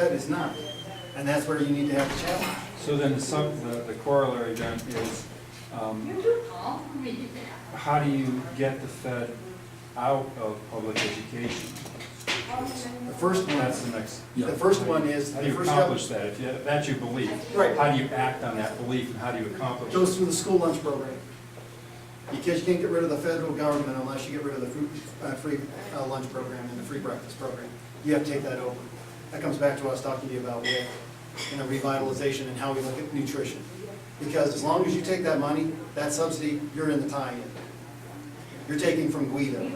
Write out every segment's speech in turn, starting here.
Fed is not. And that's where you need to have a challenge. So then the corollary then is, how do you get the Fed out of public education? The first one, That's the next. the first one is, How do the you first accomplish step that? If that's your belief, Right. how do you act on that belief and how do you accomplish goes it? through the school lunch program. Because you can't get rid of the federal government unless you get rid of the free lunch program and the free breakfast program. You have to take that over. That comes back to what I was talking to you about with revitalization and how we look at nutrition. Because as long as you take that money, that subsidy, you're in the tie-in. You're taking from Guido.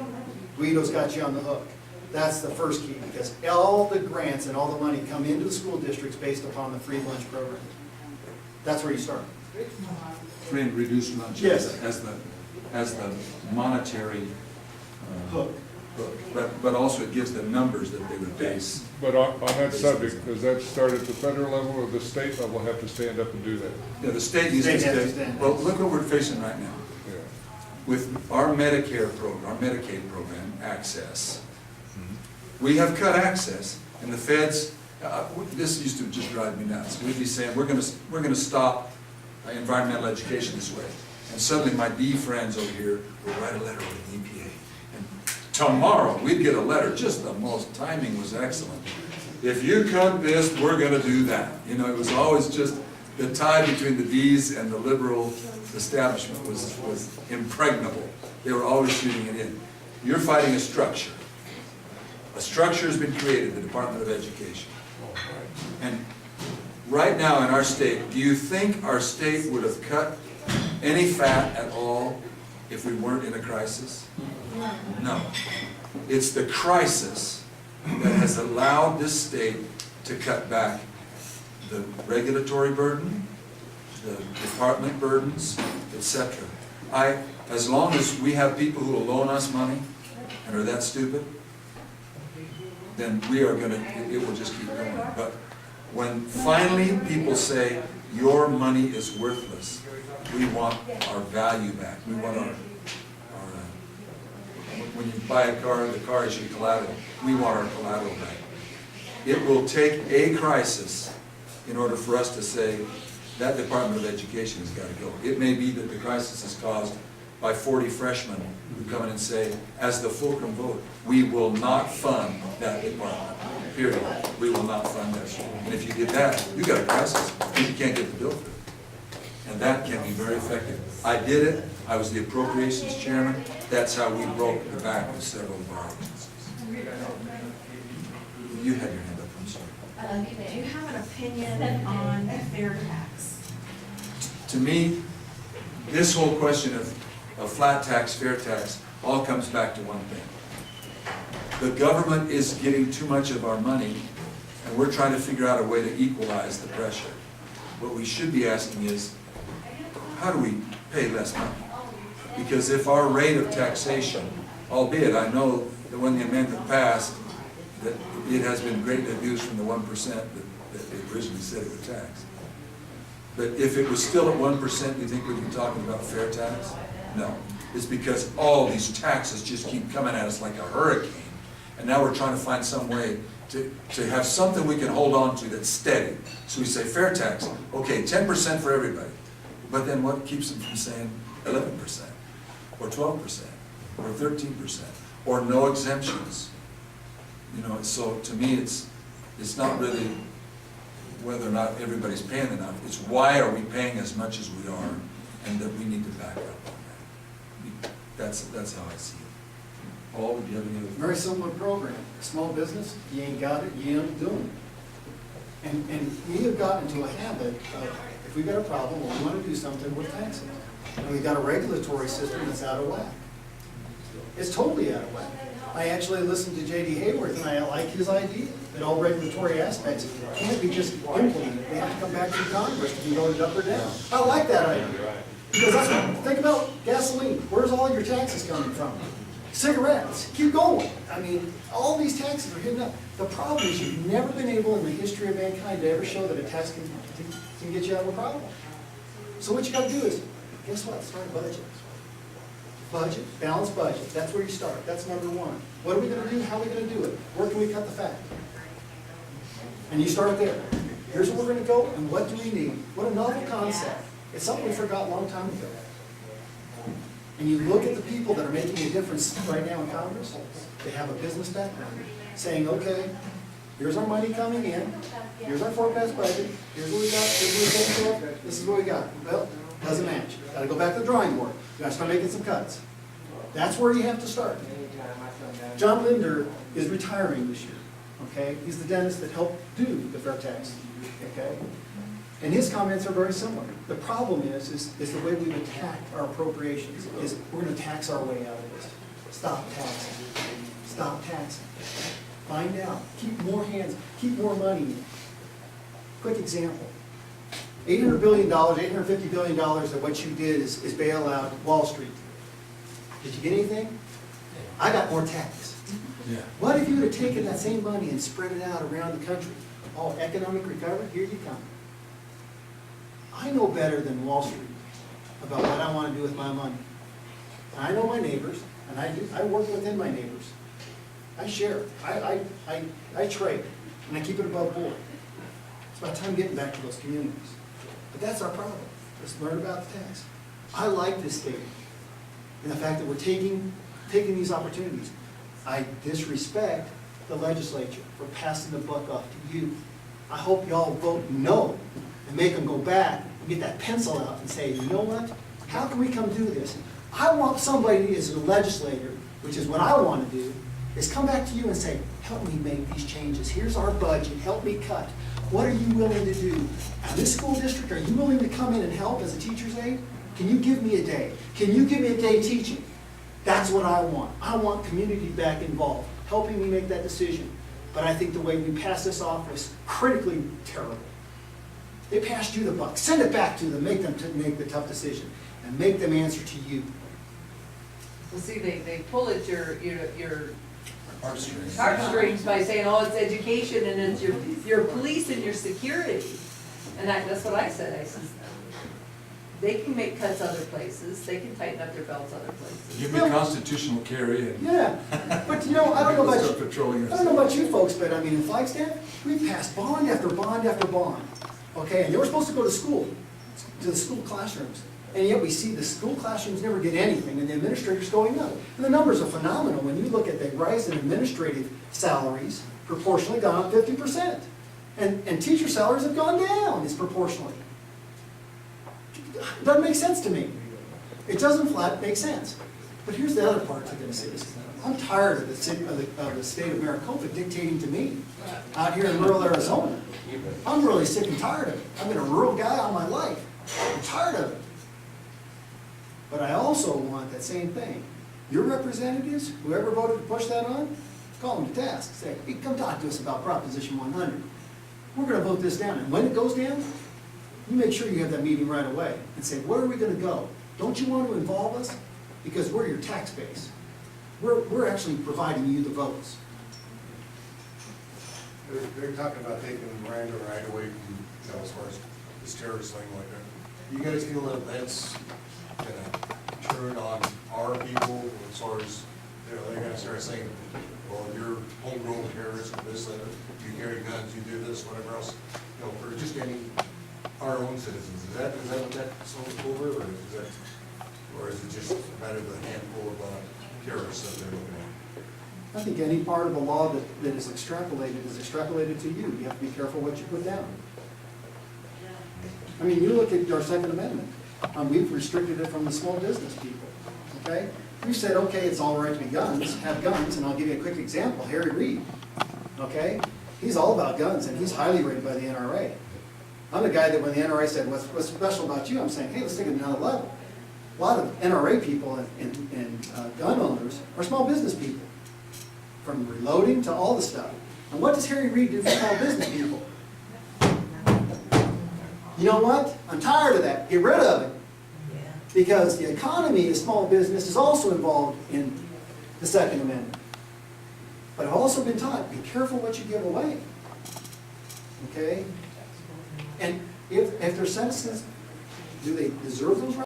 Guido's got you on the hook. That's the first key, because all the grants and all the money come into the school districts based upon the free lunch program. That's where you start. Free and reduced lunch Yes. as the monetary Hook. hook. But also it gives them numbers that they would base. But on that subject, does that start at the federal level or the state level have to stand up and do that? Yeah, the state needs to State has to stay. stand. Well, look what we're facing right now. Yeah. With our Medicare program, our Medicaid program, access, we have cut access, and the feds, this used to just drive me nuts. We'd be saying, we're gonna stop environmental education this way. And suddenly my D friends over here would write a letter with the EPA. And tomorrow, we'd get a letter, just the most, timing was excellent. If you cut this, we're gonna do that. You know, it was always just, the tie between the D's and the liberal establishment was impregnable. They were always shooting it in. You're fighting a structure. A structure has been created, the Department of Education. And right now in our state, do you think our state would have cut any fat at all if we weren't in a crisis? No. It's the crisis that has allowed this state to cut back the regulatory burden, the department burdens, etc. As long as we have people who will loan us money and are that stupid, then we are gonna, it will just keep going. But when finally people say, your money is worthless, we want our value back. We want our when you buy a car, the car is your collateral. We want our collateral back. It will take a crisis in order for us to say, that Department of Education has got to go. It may be that the crisis is caused by 40 freshmen who come in and say, as the fulcrum vote, we will not fund that department, period. We will not fund that. And if you did that, you got a crisis. You can't get the bill through. And that can be very effective. I did it. I was the appropriations chairman. That's how we broke the back of several of our agencies. You had your hand up, I'm sorry. Do you have an opinion on fair tax? To me, this whole question of flat tax, fair tax, all comes back to one thing. The government is getting too much of our money, and we're trying to figure out a way to equalize the pressure. What we should be asking is, how do we pay less money? Because if our rate of taxation, albeit I know that when the amendment passed, that it has been greatly abused from the 1% that they originally said it would tax. But if it was still at 1%, do you think we'd be talking about fair tax? No. It's because all these taxes just keep coming at us like a hurricane. And now we're trying to find some way to have something we can hold on to that's steady. So we say fair tax, okay, 10% for everybody. But then what keeps them from saying 11% or 12% or 13% or no exemptions? You know, so to me it's not really whether or not everybody's paying enough. It's why are we paying as much as we are, and that we need to back up on that. That's how I see it. Paul, would you have any other? Very similar program. Small business, you ain't got it, you ain't doing it. And we have gotten into a habit of, if we've got a problem or we want to do something, we're taxing. And we've got a regulatory system that's out of whack. It's totally out of whack. I actually listened to J.D. Hayworth, and I like his idea that all regulatory aspects can't be just implemented. They have to come back to Congress to be voted up or down. I like that idea. Because that's what, think about gasoline. Where's all your taxes coming from? Cigarettes. Keep going. I mean, all these taxes are hidden up. The problem is you've never been able in the history of mankind to ever show that a tax can get you out of a problem. So what you got to do is, guess what? Start a budget. Budget, balanced budget. That's where you start. That's number one. What are we going to do? How are we going to do it? Where can we cut the fat? And you start there. Here's where we're gonna go, and what do we need? What a novel concept. It's something we forgot a long time ago. And you look at the people that are making a difference right now in Congress, they have a business background, saying, okay, here's our money coming in, here's our forecast budget, here's what we got, here's what we got, this is what we got. Well, doesn't match. Gotta go back to the drawing board. You gotta start making some cuts. That's where you have to start. John Linder is retiring this year, okay? He's the dentist that helped do the fair tax, okay? And his comments are very similar. The problem is the way we've attacked our appropriations, is we're gonna tax our way out of this. Stop taxing. Stop taxing. Find out. Keep more hands, keep more money. Quick example. $800 billion, $850 billion of what you did is bail out Wall Street. Did you get anything? I got more tax. Yeah. What if you would have taken that same money and spread it out around the country? Oh, economic recovery, here you come. I know better than Wall Street about what I want to do with my money. And I know my neighbors, and I work within my neighbors. I share, I trade, and I keep it above board. It's about time getting back to those communities. But that's our problem. Let's learn about the tax. I like this statement, and the fact that we're taking these opportunities. I disrespect the legislature for passing the buck off to you. I hope y'all vote no and make them go back and get that pencil out and say, you know what? How can we come do this? I want somebody as a legislator, which is what I want to do, is come back to you and say, help me make these changes. Here's our budget. Help me cut. What are you willing to do? At this school district, are you willing to come in and help as a teacher's aide? Can you give me a day? Can you give me a day teaching? That's what I want. I want community back involved, helping me make that decision. But I think the way we pass this off was critically terrible. They passed you the buck. Send it back to them. Make them make the tough decision. And make them answer to you. Well, see, they pull at your Heartstrings. heartstrings by saying, oh, it's education and it's your police and your security. And that's what I said. I said, they can make cuts other places. They can tighten up their belts other places. Give me constitutional carry and Yeah, but you know, I don't know start about patrolling I don't know about you folks, but I mean, in Flagstaff, we passed bond after bond after bond. Okay, and they were supposed to go to school, to the school classrooms. And yet we see the school classrooms never get anything, and the administrators going up. And the numbers are phenomenal. When you look at the rise in administrative salaries, proportionally gone up 50%. And teacher salaries have gone down disproportionately. It doesn't make sense to me. It doesn't flat make sense. But here's the other part to this. I'm tired of the state of Maricopa dictating to me out here in rural Arizona. I'm really sick and tired of it. I've been a rural guy all my life. I'm tired of it. But I also want that same thing. Your representatives, whoever voted to push that on, call them to task. Say, hey, come talk to us about Proposition 100. We're going to vote this down. And when it goes down, you make sure you have that meeting right away and say, where are we going to go? Don't you want to involve us? Because we're your tax base. We're actually providing you the votes. They're talking about taking Miranda right away from, as far as this terrorist thing like that. You guys feel that that's gonna turn on our people as far as, they're gonna start saying, well, you're homegrown terrorists, this, that, you carry guns, you do this, whatever else, for just any, our own citizens. Is that what that's over, or is it just a matter of a handful of terrorists that they're looking at? I think any part of the law that is extrapolated to you. You have to be careful what you put down. I mean, you look at our Second Amendment. We've restricted it from the small business people, okay? We've said, okay, it's all right to have guns, and I'll give you a quick example. Harry Reid, okay? He's all about guns, and he's highly rated by the NRA. I'm the guy that when the NRA said, what's special about you? I'm saying, hey, let's take it to another level. A lot of NRA people and gun owners are small business people, from reloading to all the stuff. And what does Harry Reid do for small business people? You know what? I'm tired of that. Get rid of it. Because the economy of small business is also involved in the Second Amendment. But I've also been taught, be careful what you give away. Okay? And if they're citizens, do they deserve those rights?